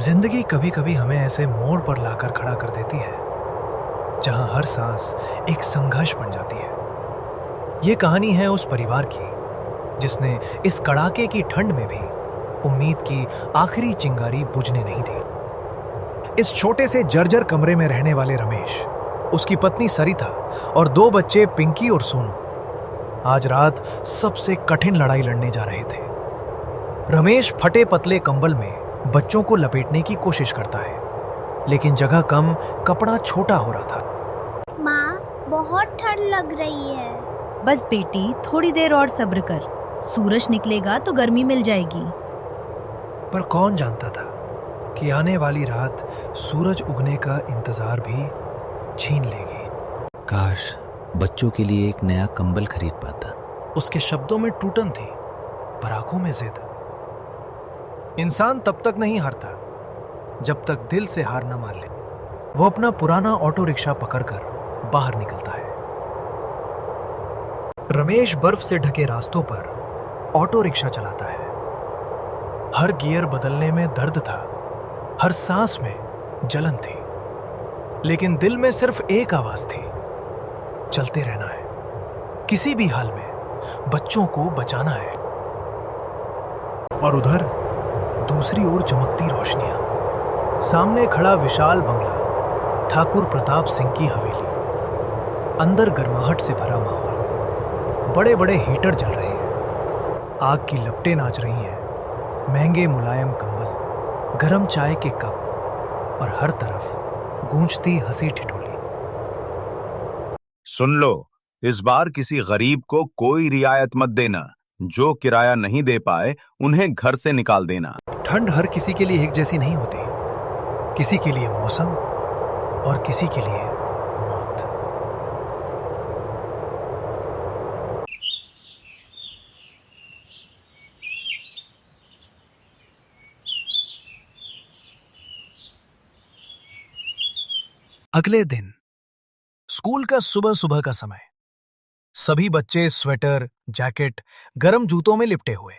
जिंदगी कभी कभी हमें ऐसे मोड़ पर लाकर खड़ा कर देती है जहां हर सांस एक संघर्ष बन जाती है। ये कहानी है उस परिवार की जिसने इस कड़ाके की ठंड में भी उम्मीद की आखिरी चिंगारी बुझने नहीं दी। इस छोटे से जर्जर कमरे में रहने वाले रमेश, उसकी पत्नी सरिता और दो बच्चे पिंकी और सोनू आज रात सबसे कठिन लड़ाई लड़ने जा रहे थे। रमेश फटे पतले कंबल में बच्चों को लपेटने की कोशिश करता है, लेकिन जगह कम, कपड़ा छोटा हो रहा था। माँ, बहुत ठंड लग रही है। बस बेटी, थोड़ी देर और सब्र कर। सूरज निकलेगा तो गर्मी मिल जाएगी। पर कौन जानता था कि आने वाली रात सूरज उगने का इंतजार भी छीन लेगी। काश बच्चों के लिए एक नया कंबल खरीद पाता। उसके शब्दों में टूटन थी, पर आंखों में जिद। इंसान तब तक नहीं हारता जब तक दिल से हार न मान ले। वो अपना पुराना ऑटो रिक्शा पकड़कर बाहर निकलता है। रमेश बर्फ से ढके रास्तों पर ऑटो रिक्शा चलाता है। हर गियर बदलने में दर्द था, हर सांस में जलन थी, लेकिन दिल में सिर्फ एक आवाज थी, चलते रहना है, किसी भी हाल में बच्चों को बचाना है। और उधर दूसरी ओर चमकती रोशनियां। सामने खड़ा विशाल बंगला, ठाकुर प्रताप सिंह की हवेली। अंदर गर्माहट से भरा माहौल। बड़े बड़े हीटर जल रहे हैं, आग की लपटें नाच रही हैं, महंगे मुलायम कंबल, गरम चाय के कप और हर तरफ गूंजती हंसी ठिठोली। सुन लो, इस बार किसी गरीब को कोई रियायत मत देना। जो किराया नहीं दे पाए उन्हें घर से निकाल देना। ठंड हर किसी के लिए एक जैसी नहीं होती। किसी के लिए मौसम और किसी के लिए मौत। अगले दिन स्कूल का सुबह सुबह का समय। सभी बच्चे स्वेटर, जैकेट, गरम जूतों में लिपटे हुए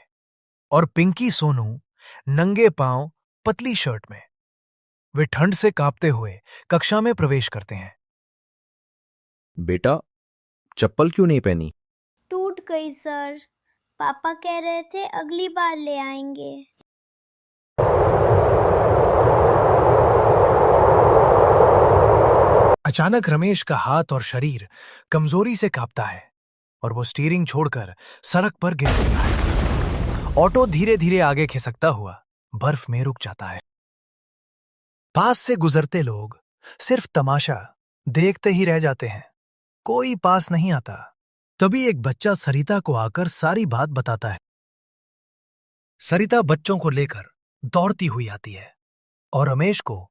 और पिंकी सोनू नंगे पांव पतली शर्ट में। वे ठंड से कांपते हुए कक्षा में प्रवेश करते हैं। बेटा, चप्पल क्यों नहीं पहनी? टूट गई सर। पापा कह रहे थे अगली बार ले आएंगे। अचानक रमेश का हाथ और शरीर कमजोरी से कांपता है और वो स्टीयरिंग छोड़कर सड़क पर गिर पड़ता है। ऑटो धीरे धीरे आगे खिसकता हुआ बर्फ में रुक जाता है। पास से गुजरते लोग सिर्फ तमाशा देखते ही रह जाते हैं, कोई पास नहीं आता। तभी एक बच्चा सरिता को आकर सारी बात बताता है। सरिता बच्चों को लेकर दौड़ती हुई आती है और रमेश को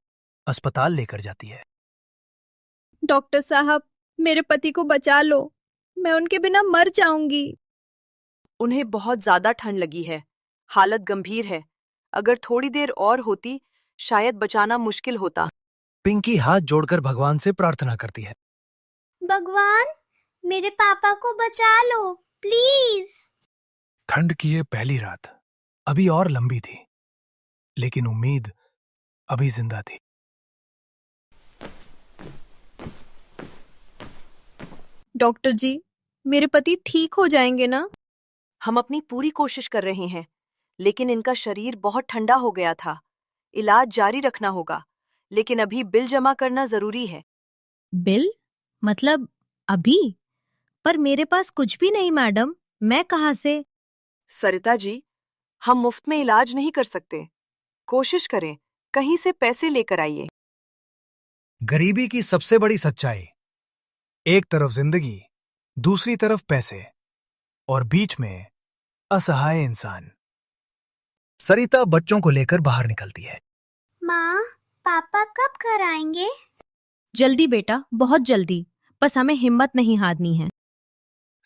अस्पताल लेकर जाती है। डॉक्टर साहब, मेरे पति को बचा लो, मैं उनके बिना मर जाऊंगी। उन्हें बहुत ज्यादा ठंड लगी है, हालत गंभीर है। अगर थोड़ी देर और होती शायद बचाना मुश्किल होता। पिंकी हाथ जोड़कर भगवान से प्रार्थना करती है। भगवान, मेरे पापा को बचा लो, प्लीज। ठंड की ये पहली रात अभी और लंबी थी, लेकिन उम्मीद अभी जिंदा थी। डॉक्टर जी, मेरे पति ठीक हो जाएंगे ना? हम अपनी पूरी कोशिश कर रहे हैं, लेकिन इनका शरीर बहुत ठंडा हो गया था। इलाज जारी रखना होगा, लेकिन अभी बिल जमा करना जरूरी है। बिल? मतलब अभी? पर मेरे पास कुछ भी नहीं मैडम, मैं कहाँ से? सरिता जी, हम मुफ्त में इलाज नहीं कर सकते। कोशिश करें, कहीं से पैसे लेकर आइए। गरीबी की सबसे बड़ी सच्चाई, एक तरफ जिंदगी, दूसरी तरफ पैसे और बीच में असहाय इंसान। सरिता बच्चों को लेकर बाहर निकलती है। माँ, पापा कब घर आएंगे? जल्दी बेटा, बहुत जल्दी, बस हमें हिम्मत नहीं हारनी है।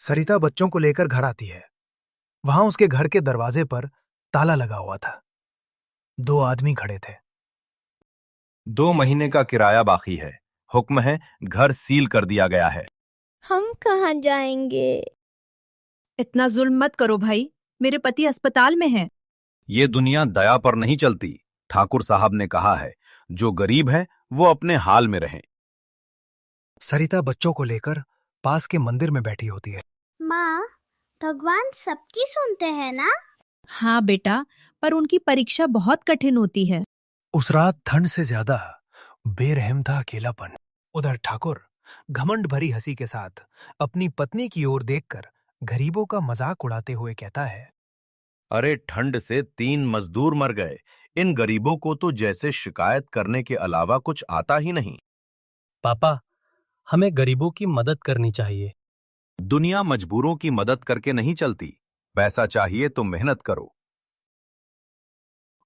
सरिता बच्चों को लेकर घर आती है। वहां उसके घर के दरवाजे पर ताला लगा हुआ था। दो आदमी खड़े थे। 2 महीने का किराया बाकी है। हुक्म है, घर सील कर दिया गया है। हम कहाँ जाएंगे? इतना जुल्म मत करो भाई, मेरे पति अस्पताल में हैं। ये दुनिया दया पर नहीं चलती। ठाकुर साहब ने कहा है, जो गरीब है वो अपने हाल में रहे। सरिता बच्चों को लेकर पास के मंदिर में बैठी होती है। माँ, भगवान सबकी सुनते हैं ना? हाँ बेटा, पर उनकी परीक्षा बहुत कठिन होती है। उस रात ठंड से ज्यादा बेरहम था अकेलापन। उधर ठाकुर घमंड भरी हंसी के साथ अपनी पत्नी की ओर देखकर गरीबों का मजाक उड़ाते हुए कहता है, अरे ठंड से 3 मजदूर मर गए। इन गरीबों को तो जैसे शिकायत करने के अलावा कुछ आता ही नहीं। पापा, हमें गरीबों की मदद करनी चाहिए। दुनिया मजबूरों की मदद करके नहीं चलती। पैसा चाहिए तो मेहनत करो।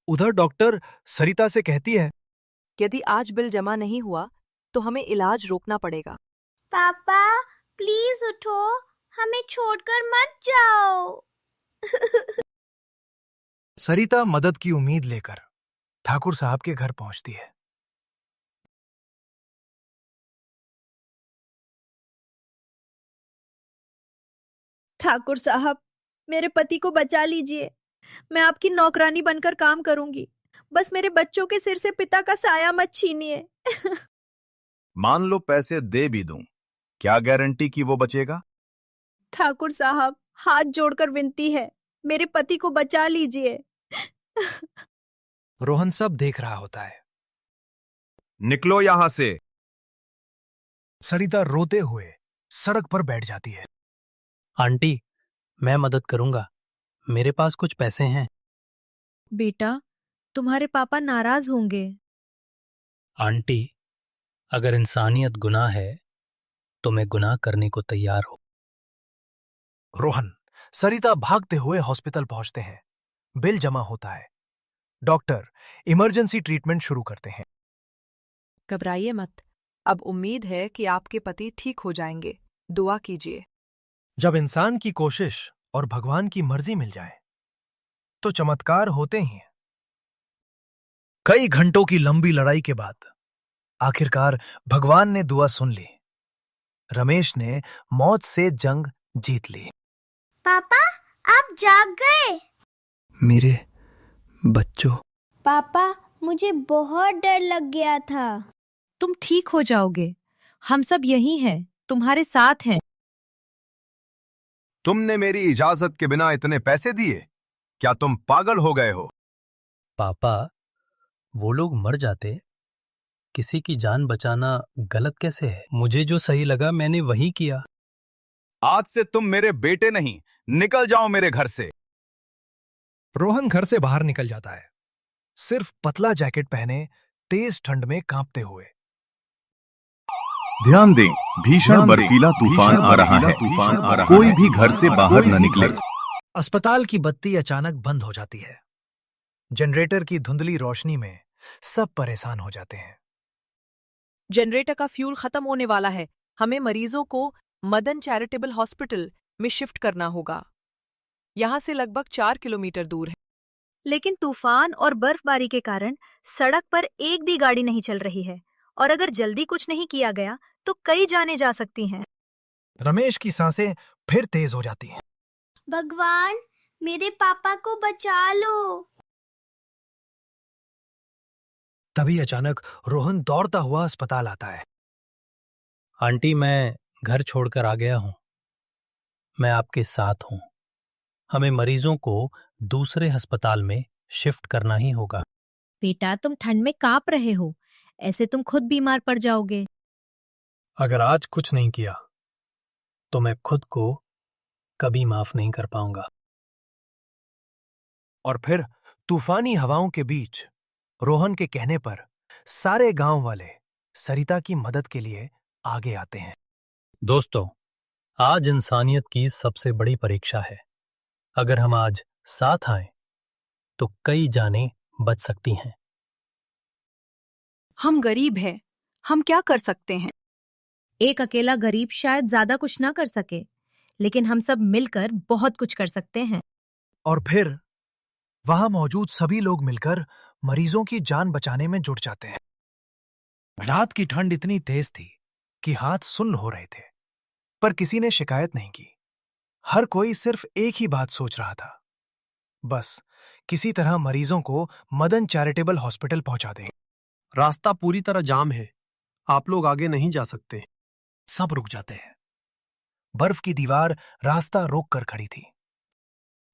उधर डॉक्टर सरिता से कहती है, यदि आज बिल जमा नहीं हुआ तो हमें इलाज रोकना पड़ेगा। पापा, प्लीज उठो, हमें छोड़कर मत जाओ। सरिता मदद की उम्मीद लेकर ठाकुर साहब के घर पहुंचती है। ठाकुर साहब, मेरे पति को बचा लीजिए। मैं आपकी नौकरानी बनकर काम करूंगी। बस मेरे बच्चों के सिर से पिता का साया मत छीनिए। मान लो पैसे दे भी दूं, क्या गारंटी कि वो बचेगा? ठाकुर साहब, हाथ जोड़कर विनती है, मेरे पति को बचा लीजिए। रोहन सब देख रहा होता है। निकलो यहां से। सरिता रोते हुए सड़क पर बैठ जाती है। आंटी, मैं मदद करूंगा। मेरे पास कुछ पैसे हैं। बेटा, तुम्हारे पापा नाराज होंगे। आंटी, अगर इंसानियत गुनाह है तो मैं गुनाह करने को तैयार हूं। रोहन, सरिता भागते हुए हॉस्पिटल पहुंचते हैं। बिल जमा होता है। डॉक्टर इमरजेंसी ट्रीटमेंट शुरू करते हैं। घबराइए मत, अब उम्मीद है कि आपके पति ठीक हो जाएंगे। दुआ कीजिए। जब इंसान की कोशिश और भगवान की मर्जी मिल जाए तो चमत्कार होते ही हैं। कई घंटों की लंबी लड़ाई के बाद आखिरकार भगवान ने दुआ सुन ली। रमेश ने मौत से जंग जीत ली। पापा, आप जाग गए? मेरे बच्चों। पापा, मुझे बहुत डर लग गया था। तुम ठीक हो जाओगे। हम सब यही हैं, तुम्हारे साथ हैं। तुमने मेरी इजाजत के बिना इतने पैसे दिए? क्या तुम पागल हो गए हो? पापा, वो लोग मर जाते, किसी की जान बचाना गलत कैसे है? मुझे जो सही लगा मैंने वही किया। आज से तुम मेरे बेटे नहीं, निकल जाओ मेरे घर से। रोहन घर से बाहर निकल जाता है, सिर्फ पतला जैकेट पहने, तेज ठंड में कांपते हुए। ध्यान दें, भीषण बर्फीला तूफान आ रहा है। कोई भी घर से बाहर न निकले। अस्पताल की बत्ती अचानक बंद हो जाती है। जनरेटर की धुंधली रोशनी में सब परेशान हो जाते हैं। जनरेटर का फ्यूल खत्म होने वाला है। हमें मरीजों को मदन चैरिटेबल हॉस्पिटल में शिफ्ट करना होगा। यहाँ से लगभग 4 किलोमीटर दूर है। लेकिन तूफान और बर्फबारी के कारण सड़क पर एक भी गाड़ी नहीं चल रही है, और अगर जल्दी कुछ नहीं किया गया तो कई जानें जा सकती हैं। रमेश की सांसें फिर तेज हो जाती हैं। भगवान, मेरे पापा को बचा लो। तभी अचानक रोहन दौड़ता हुआ अस्पताल आता है। आंटी, मैं घर छोड़कर आ गया हूं। मैं आपके साथ हूं। हमें मरीजों को दूसरे अस्पताल में शिफ्ट करना ही होगा। बेटा, तुम ठंड में कांप रहे हो, ऐसे तुम खुद बीमार पड़ जाओगे। अगर आज कुछ नहीं किया तो मैं खुद को कभी माफ नहीं कर पाऊंगा। और फिर तूफानी हवाओं के बीच रोहन के कहने पर सारे गांव वाले सरिता की मदद के लिए आगे आते हैं। दोस्तों, आज इंसानियत की सबसे बड़ी परीक्षा है। अगर हम आज साथ आए तो कई जानें बच सकती हैं। हम गरीब हैं, हम क्या कर सकते हैं? एक अकेला गरीब शायद ज्यादा कुछ ना कर सके, लेकिन हम सब मिलकर बहुत कुछ कर सकते हैं। और फिर वहां मौजूद सभी लोग मिलकर मरीजों की जान बचाने में जुट जाते हैं। रात की ठंड इतनी तेज थी कि हाथ सुन्न हो रहे थे, पर किसी ने शिकायत नहीं की। हर कोई सिर्फ एक ही बात सोच रहा था, बस किसी तरह मरीजों को मदन चैरिटेबल हॉस्पिटल पहुंचा दें। रास्ता पूरी तरह जाम है, आप लोग आगे नहीं जा सकते। सब रुक जाते हैं। बर्फ की दीवार रास्ता रोक कर खड़ी थी।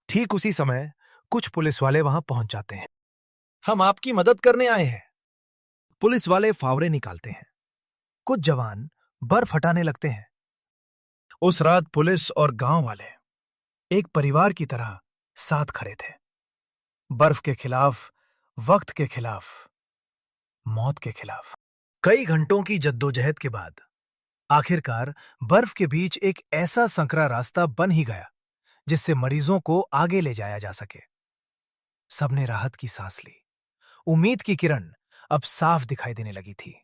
ठीक उसी समय कुछ पुलिस वाले वहां पहुंच जाते हैं। हम आपकी मदद करने आए हैं। पुलिस वाले फावड़े निकालते हैं। कुछ जवान बर्फ हटाने लगते हैं। उस रात पुलिस और गांव वाले एक परिवार की तरह साथ खड़े थे। बर्फ के खिलाफ, वक्त के खिलाफ, मौत के खिलाफ। कई घंटों की जद्दोजहद के बाद आखिरकार बर्फ के बीच एक ऐसा संकरा रास्ता बन ही गया जिससे मरीजों को आगे ले जाया जा सके। सबने राहत की सांस ली। उम्मीद की किरण अब साफ दिखाई देने लगी थी।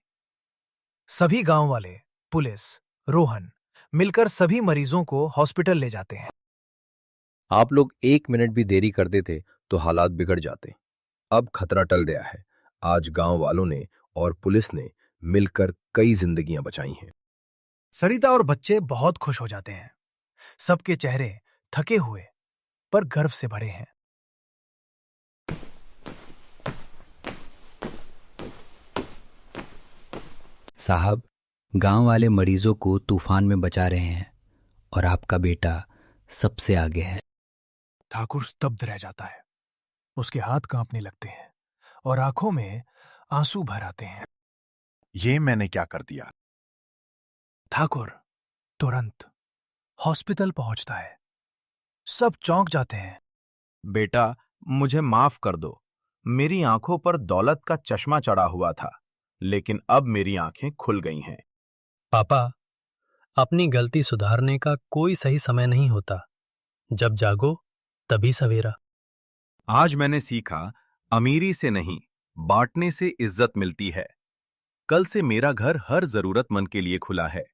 सभी गांव वाले, पुलिस, रोहन मिलकर सभी मरीजों को हॉस्पिटल ले जाते हैं। आप लोग 1 मिनट भी देरी कर देते तो हालात बिगड़ जाते। अब खतरा टल गया है। आज गांव वालों ने और पुलिस ने मिलकर कई जिंदगियां बचाई हैं। सरिता और बच्चे बहुत खुश हो जाते हैं। सबके चेहरे थके हुए पर गर्व से भरे हैं। साहब, गांव वाले मरीजों को तूफान में बचा रहे हैं और आपका बेटा सबसे आगे है। ठाकुर स्तब्ध रह जाता है। उसके हाथ कांपने लगते हैं और आंखों में आंसू भर आते हैं। ये मैंने क्या कर दिया? ठाकुर तुरंत हॉस्पिटल पहुंचता है। सब चौंक जाते हैं। बेटा, मुझे माफ कर दो। मेरी आंखों पर दौलत का चश्मा चढ़ा हुआ था, लेकिन अब मेरी आंखें खुल गई हैं। पापा, अपनी गलती सुधारने का कोई सही समय नहीं होता। जब जागो तभी सवेरा। आज मैंने सीखा, अमीरी से नहीं, बांटने से इज्जत मिलती है। कल से मेरा घर हर जरूरतमंद के लिए खुला है।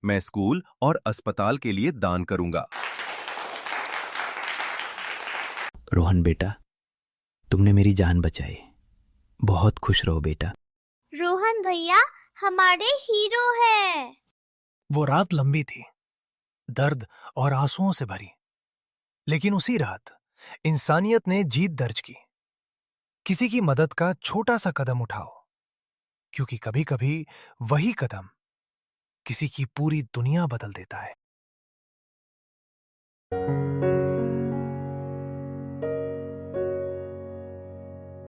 मैं स्कूल और अस्पताल के लिए दान करूंगा। रोहन बेटा, तुमने मेरी जान बचाई। बहुत खुश रहो बेटा। रोहन भैया हमारे हीरो है। वो रात लंबी थी, दर्द और आंसुओं से भरी। लेकिन उसी रात इंसानियत ने जीत दर्ज की। किसी की मदद का छोटा सा कदम उठाओ, क्योंकि कभी कभी वही कदम किसी की पूरी दुनिया बदल देता है।